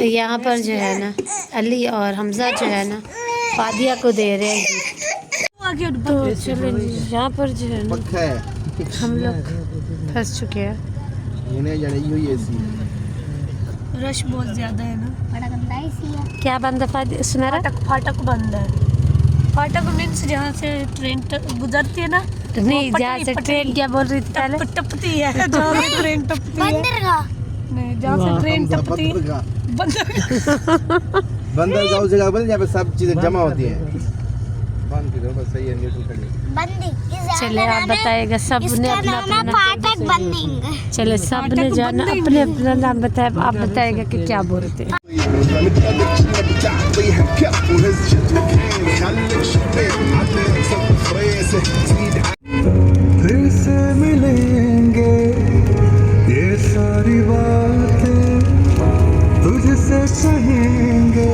यहाँ पर जो है ना अली और हमजा जो है ना फादिया को दे रहे हैं गिफ्ट। तो चलो यहाँ पर जो है ना हम लोग फंस चुके हैं। रश बहुत ज्यादा है ना। क्या बंद है? सुनहरा फाटक बंद है। फाटक मीन्स जहाँ से ट्रेन गुजरती है ना। नहीं, जहाँ से ट्रेन क्या बोल रही थी पहले? टपती है जहाँ से ट्रेन टपती है। नहीं, जहाँ से ट्रेन टपती है बंदरगाह उस जगह पर जहाँ पे सब चीजें जमा होती हैं। चले आप बताइएगा। सब ने अपना चले सब ने जाना अपने अपना नाम बताया। आप बताइएगा कि क्या बोलते हैं। फिर से मिलेंगे ये सारी बातें तुझसे कहेंगे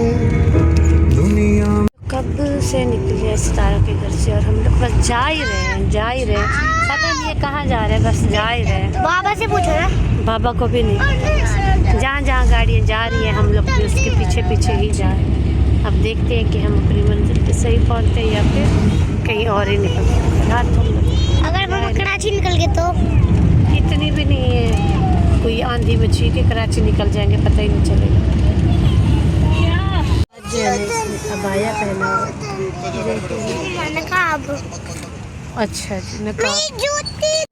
दुनिया। कब से निकले सितारा के घर से और हम लोग बस जा ही रहे हैं पता नहीं ये कहाँ जा रहे हैं, बस जा ही रहे हैं। बाबा से पूछो ना। बाबा को भी नहीं पता। जहाँ जहाँ गाड़ियाँ जा रही हैं हम लोग भी उसके पीछे पीछे ही जा रहे हैं। अब देखते हैं कि हम अपनी मंजिल पे सही पहुँचते हैं या फिर कहीं और ही निकलते हैं। रात हम लोग अगर हम कराची निकल गए तो इतनी भी नहीं है, कोई आंधी मची के कराची निकल जाएंगे पता ही नहीं चलेगा। अबाया पहना अच्छा जी नकाब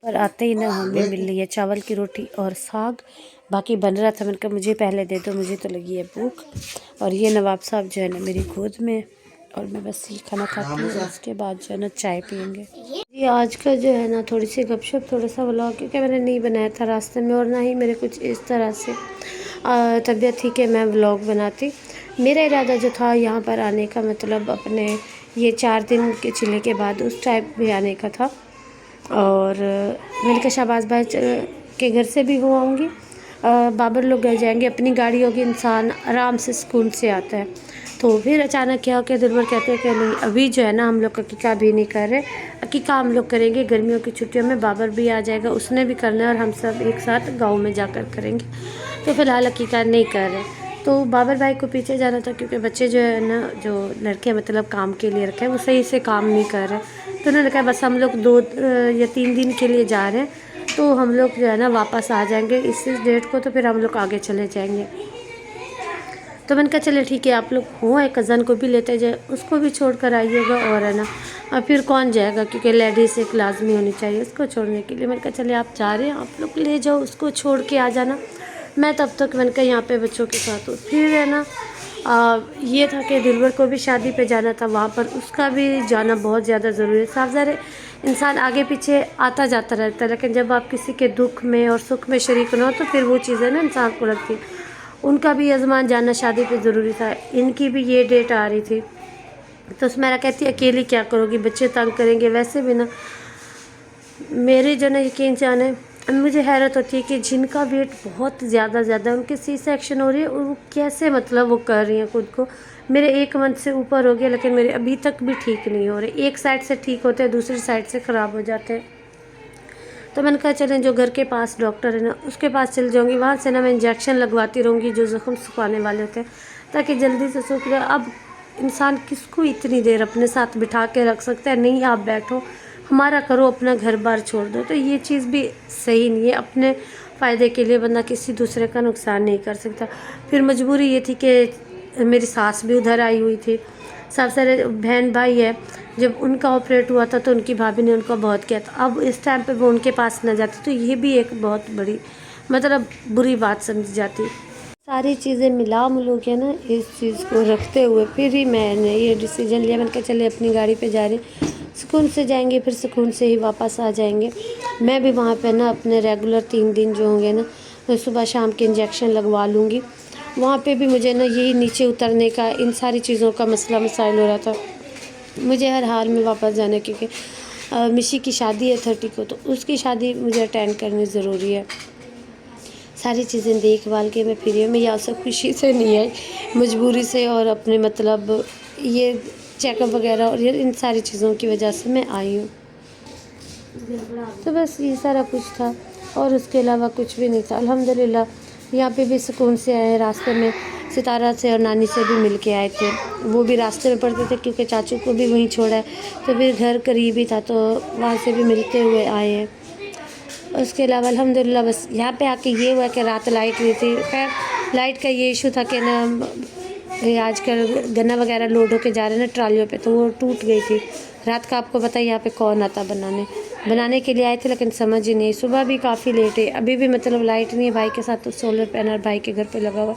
पर आते ही ना हमें मिल रही है चावल की रोटी और साग। बाकी बन रहा था, मैंने कहा मुझे पहले दे दो, मुझे तो लगी है भूख। और ये नवाब साहब जो है ना मेरी गोद में और मैं बस ये खाना खाती हूँ, उसके बाद जो है ना चाय पियेंगे। ये आज का जो है ना थोड़ी सी गपशप थोड़ा सा व्लॉग क्योंकि मैंने नहीं बनाया था रास्ते में और ना ही मेरे कुछ इस तरह से तबीयत थी कि मैं व्लॉग बनाती। मेरा इरादा जो था यहाँ पर आने का मतलब अपने ये 4 दिन के चिले के बाद उस टाइप भी आने का था। और मैंने कहा शहबाज भाई के घर से भी हो आऊँगी, बाबर लोग घर जाएंगे, अपनी गाड़ी होगी, इंसान आराम से सुकून से आता है। तो फिर अचानक क्या हो के दिलबर कहते हैं कि नहीं अभी जो है ना हम लोग अकीका भी नहीं कर रहे, अकीका हम लोग करेंगे गर्मियों की छुट्टियों में, बाबर भी आ जाएगा उसने भी करना है और हम सब एक साथ गाँव में जाकर करेंगे। तो फ़िलहाल अकीका नहीं कर रहे। तो बाबर भाई को पीछे जाना था क्योंकि बच्चे जो है ना जो लड़के मतलब काम के लिए रखे हैं वो सही से काम नहीं कर रहे। तो उन्होंने कहा बस हम लोग 2 या 3 दिन के लिए जा रहे हैं, तो हम लोग जो है ना वापस आ जाएंगे इस डेट को, तो फिर हम लोग आगे चले जाएंगे। तो मैंने कहा चले ठीक है आप लोग हो, एक कज़न को भी लेते जाए, उसको भी छोड़ कर आइएगा और है ना और फिर कौन जाएगा क्योंकि लेडीज़ एक लाजमी होनी चाहिए उसको छोड़ने के लिए। मैंने कहा चले आप जा रहे हैं आप लोग ले जाओ, उसको छोड़ के आ जाना, मैं तब तक मैंने कहा यहाँ पे बच्चों के साथ हूँ। फिर है ना ये था कि दिलवर को भी शादी पे जाना था, वहाँ पर उसका भी जाना बहुत ज़्यादा ज़रूरी है। साफ ज़ाहिर इंसान आगे पीछे आता जाता रहता है, लेकिन जब आप किसी के दुख में और सुख में शरीक ना हो तो फिर वो चीज़ें ना इंसान को लगती है। उनका भी यजमान जाना शादी पे ज़रूरी था, इनकी भी ये डेट आ रही थी। तो मेरा कहती अकेली क्या करोगी, बच्चे तंग करेंगे, वैसे भी ना मेरे जो ना यकीन जाने मुझे हैरत होती है कि जिनका वेट बहुत ज़्यादा उनके सी सेक्शन हो रही है और वो कैसे मतलब वो कर रही हैं खुद को। मेरे 1 मंथ से ऊपर हो गया लेकिन मेरे अभी तक भी ठीक नहीं हो रहे, एक साइड से ठीक होते हैं दूसरी साइड से ख़राब हो जाते हैं। तो मैंने कहा चलें जो घर के पास डॉक्टर है ना उसके पास चल जाऊँगी, वहाँ से ना मैं इंजेक्शन लगवाती रहूँगी जो ज़ख्म सुखाने वाले होते हैं ताकि जल्दी से सूख जाए। अब इंसान किसको इतनी देर अपने साथ बिठा के रख सकता है, नहीं आप बैठो हमारा करो, अपना घर बार छोड़ दो। तो ये चीज़ भी सही नहीं है, अपने फ़ायदे के लिए बंदा किसी दूसरे का नुकसान नहीं कर सकता। फिर मजबूरी ये थी कि मेरी सास भी उधर आई हुई थी, सब सारे बहन भाई है, जब उनका ऑपरेट हुआ था तो उनकी भाभी ने उनको बहुत किया था। अब इस टाइम पे वो उनके पास न जाती तो ये भी एक बहुत बड़ी मतलब बुरी बात समझी जाती। सारी चीज़ें मिला मिलू के ना इस चीज़ को रखते हुए फिर ही मैंने ये डिसीजन लिया। मैंने कहा चले अपनी गाड़ी पे जा रहे, सुकून से जाएंगे फिर सुकून से ही वापस आ जाएंगे। मैं भी वहाँ पे ना अपने रेगुलर 3 दिन जो होंगे ना मैं सुबह शाम के इंजेक्शन लगवा लूँगी। वहाँ पे भी मुझे ना यही नीचे उतरने का इन सारी चीज़ों का मसाइल हो रहा था, मुझे हर हाल में वापस जाना क्योंकि मिशी की शादी है 30 को, तो उसकी शादी मुझे अटेंड करनी ज़रूरी है। सारी चीज़ें देख भाल के मैं फिर मैं यहाँ से खुशी से नहीं आई, मजबूरी से और अपने मतलब ये चेकअप वगैरह और ये इन सारी चीज़ों की वजह से मैं आई हूँ। तो बस ये सारा कुछ था और उसके अलावा कुछ भी नहीं था। अल्हम्दुलिल्लाह यहाँ पे भी सुकून से आए, रास्ते में सितारा से और नानी से भी मिल के आए थे। वो भी रास्ते में पड़ते थे क्योंकि चाचू को भी वहीं छोड़ा है, तो फिर घर करीब ही था तो वहाँ से भी मिलते हुए आए हैं। उसके अलावा अल्हम्दुलिल्लाह बस यहाँ पे आके ये हुआ कि रात लाइट नहीं थी। खैर लाइट का ये इशू था कि ना ये आजकल गन्ना वगैरह लोड होके जा रहे हैं ना ट्रालियों पे, तो वो टूट गई थी। रात का आपको पता है यहाँ पे कौन आता बनाने के लिए आए थे, लेकिन समझ ही नहीं। सुबह भी काफ़ी लेट है, अभी भी मतलब लाइट नहीं है। भाई के साथ तो सोलर पैनल भाई के घर पे लगा हुआ,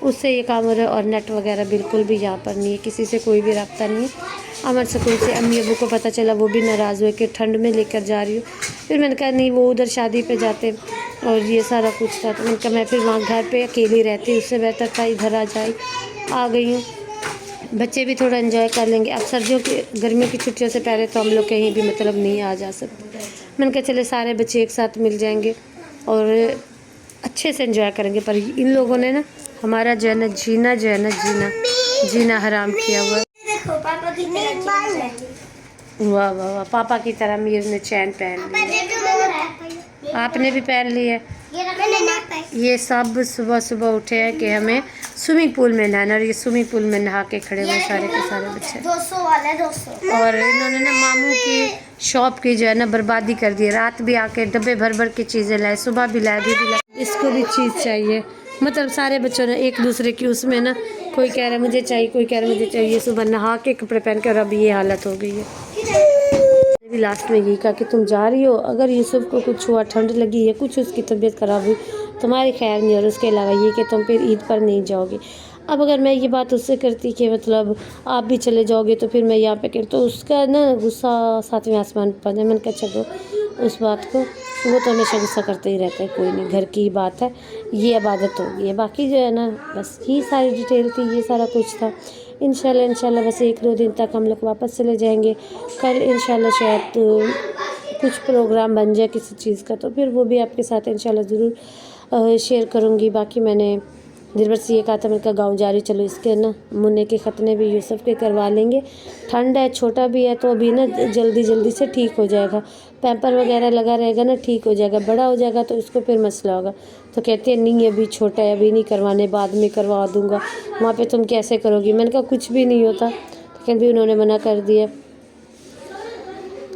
उससे ये काम हो रहा है। और नेट वगैरह बिल्कुल भी यहाँ पर नहीं है, किसी से कोई भी रब्ता नहीं है। अमर सुकून से अम्मी अबू को पता चला, वो भी नाराज़ हुए कि ठंड में लेकर जा रही हूँ। फिर मैंने कहा नहीं, वो उधर शादी पे जाते और ये सारा कुछ था, तो मैंने कहा मैं फिर वहाँ घर पे अकेली रहती, उससे बेहतर था इधर आ गई हूँ। बच्चे भी थोड़ा एंजॉय कर लेंगे। अब सर्दियों की गर्मियों की छुट्टियों से पहले तो हम लोग कहीं भी मतलब नहीं आ जा सकते। मैंने कहा चले सारे बच्चे एक साथ मिल जाएंगे और अच्छे से एंजॉय करेंगे। पर इन लोगों ने ना हमारा जो है ना जीना हराम किया हुआ है। देखो पापा की तरह बाल है। वाह वाह वाह, पापा की तरह मीर ने चैन पहन ली। आपने भी पहन ली है। ये सब सुबह सुबह उठे हैं कि हमें स्विमिंग पूल में नहाना, और ये स्विमिंग पूल में नहा के खड़े हुए सारे के सारे बच्चे। 200 वाला 200। और इन्होंने ना मामू की शॉप की जो है ना बर्बादी कर दी। रात भी आके डब्बे भर भर के चीज़ें लाए, सुबह भी लाए, भी लाए। इसको भी चीज़ चाहिए, मतलब सारे बच्चों ने एक दूसरे की उसमें ना, कोई कह रहा है मुझे चाहिए, कोई कह रहा है मुझे चाहिए। सुबह नहा के कपड़े पहन के और अब ये हालत हो गई है। भी लास्ट में यही कहा कि तुम जा रही हो, अगर यूसुफ को कुछ हुआ, ठंड लगी या कुछ उसकी तबीयत ख़राब हुई, तुम्हारी खैर नहीं। और उसके अलावा ये कि तुम फिर ईद पर नहीं जाओगी। अब अगर मैं ये बात उससे करती कि मतलब आप भी चले जाओगे तो फिर मैं यहाँ पे कर, तो उसका ना गुस्सा सातवें आसमान पर है। मैंने कहा चलो उस बात को, वो तो हमेशा गुस्सा करते ही रहता है, कोई नहीं, घर की बात है, ये इबादत होगी है। बाकी जो है ना बस ये सारी डिटेल थी, ये सारा कुछ था। इंशाल्लाह बस 1-2 दिन तक हम लोग वापस चले जाएंगे। कल इंशाल्लाह शायद कुछ प्रोग्राम बन जाए किसी चीज़ का, तो फिर वो भी आपके साथ इंशाल्लाह ज़रूर शेयर करूँगी। बाकी मैंने दिलबर से ये कहा था, मैंने कहा गाँव जा रही, चलो इसके ना मुन्ने के ख़तने भी यूसुफ के करवा लेंगे। ठंड है, छोटा भी है, तो अभी ना जल्दी से ठीक हो जाएगा। पैम्पर वगैरह लगा रहेगा ना, ठीक हो जाएगा। बड़ा हो जाएगा तो इसको फिर मसला होगा। तो कहती है नहीं अभी छोटा है, अभी नहीं करवाने, बाद में करवा दूँगा। वहाँ पे तुम कैसे करोगी? मैंने कहा कुछ भी नहीं होता, लेकिन भी उन्होंने मना कर दिया,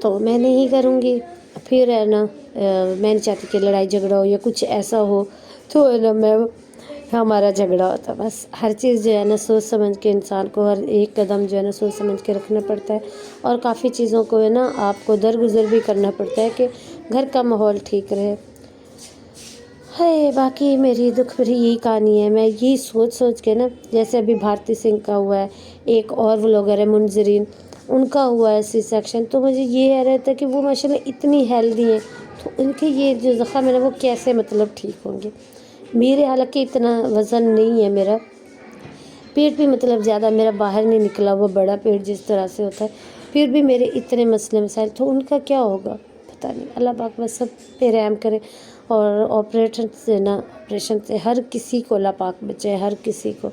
तो मैं नहीं करूँगी। फिर है ना मैं नहीं चाहती कि लड़ाई झगड़ा हो या कुछ ऐसा हो, तो है ना मैं हमारा झगड़ा होता। बस हर चीज़ जो है ना सोच समझ के, इंसान को हर एक कदम जो है ना सोच समझ के रखना पड़ता है। और काफ़ी चीज़ों को है ना आपको दरगुजर भी करना पड़ता है कि घर का माहौल ठीक रहे। है बाकी मेरी दुख भरी यही कहानी है। मैं यही सोच के ना, जैसे अभी भारती सिंह का हुआ है, एक और व्लॉगर है मुंजरीन, उनका हुआ है C-सेक्शन, तो मुझे ये रहता है कि वो माशाल्लाह इतनी हेल्दी हैं, तो उनके ये जो ज़ख़म है ना वो कैसे मतलब ठीक होंगे। मेरे हालांकि इतना वज़न नहीं है, मेरा पेट भी मतलब ज़्यादा मेरा बाहर नहीं निकला, वो बड़ा पेट जिस तरह से होता है, फिर भी मेरे इतने मसले मसाइल, तो उनका क्या होगा पता नहीं। अल्लाह पाक बस सब पे रहम करे। और ऑपरेशन से हर किसी को अल्लाह पाक बचाए, हर किसी को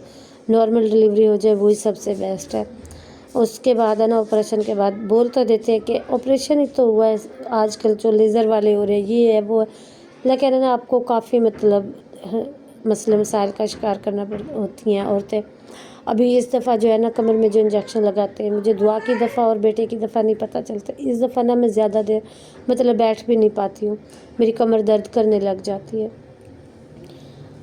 नॉर्मल डिलीवरी हो जाए, वही सबसे बेस्ट है। उसके बाद है ना ऑपरेशन के बाद बोल तो देते हैं कि ऑपरेशन ही तो हुआ है, आजकल जो लेज़र वाले हो रहे हैं, ये है वो है, लेकिन है ना आपको काफ़ी मतलब मसले मसाइल का शिकार करना होती हैं औरतें। अभी इस दफ़ा जो है ना कमर में जो इंजेक्शन लगाते हैं, मुझे दुआ की दफ़ा और बेटे की दफ़ा नहीं पता चलता। इस दफ़ा ना मैं ज़्यादा देर मतलब बैठ भी नहीं पाती हूँ, मेरी कमर दर्द करने लग जाती है।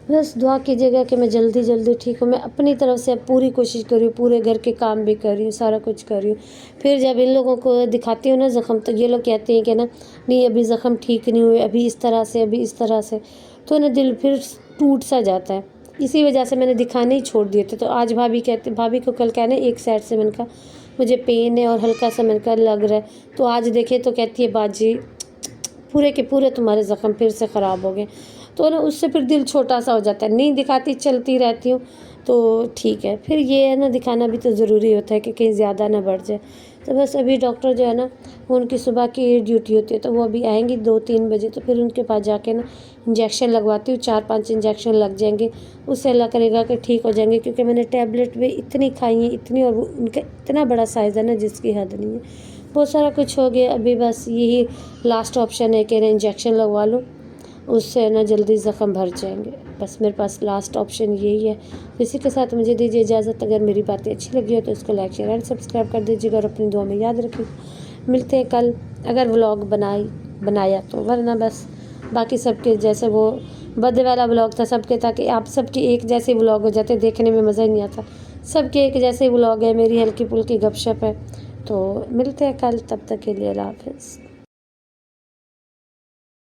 बस दुआ कीजिएगा कि मैं जल्दी ठीक हूँ। मैं अपनी तरफ से अब पूरी कोशिश कर रही हूँ, पूरे घर के काम भी कर रही हूँ, सारा कुछ कर रही हूँ। फिर जब इन लोगों को दिखाती हूँ ना ज़ख़म, तो ये लोग कहते हैं कि ना नहीं अभी ज़ख़म ठीक नहीं हुए, अभी इस तरह से, तो ना दिल फिर टूट सा जाता है। इसी वजह से मैंने दिखाने ही छोड़ दिए थे। तो आज भाभी को कल कहना एक साइड से, मैंने कहा मुझे पेन है और हल्का सा मैंने कहा लग रहा है, तो आज देखे तो कहती है बाजी पूरे के पूरे तुम्हारे ज़ख़म फिर से ख़राब हो गए। तो ना उससे फिर दिल छोटा सा हो जाता है, नहीं दिखाती, चलती रहती हूँ, तो ठीक है। फिर ये है ना दिखाना भी तो ज़रूरी होता है कि कहीं ज़्यादा ना बढ़ जाए। तो बस अभी डॉक्टर जो है ना उनकी सुबह की ड्यूटी होती है, तो वो अभी आएंगी 2-3 बजे, तो फिर उनके पास जाके ना इंजेक्शन लगवाती हूँ। 4-5 इंजेक्शन लग जाएंगे, उससे अल्लाह करेगा कि ठीक हो जाएंगे। क्योंकि मैंने टैबलेट भी इतनी खाई है, इतनी, और उनका इतना बड़ा साइज़ है ना जिसकी हद नहीं है। बहुत सारा कुछ हो गया, अभी बस यही लास्ट ऑप्शन है कि इंजेक्शन लगवा लूँ, उससे ना जल्दी ज़ख़म भर जाएंगे। बस मेरे पास लास्ट ऑप्शन यही है। इसी के साथ मुझे दीजिए इजाज़त। अगर मेरी बातें अच्छी लगी हो तो इसको लाइक शेयर एंड सब्सक्राइब कर दीजिएगा और अपनी दुआ में याद रखिए। मिलते हैं कल, अगर व्लॉग बनाया तो, वरना बस बाकी सबके जैसे वो बर्थडे वाला व्लॉग था सबके, ताकि आप सबके एक जैसे व्लॉग हो जाते, देखने में मज़ा ही नहीं आता। सबके एक जैसे व्लॉग है, मेरी हल्की फुल्की गपशप है। तो मिलते हैं कल, तब तक के लिए अल्लाह हाफ़िज़।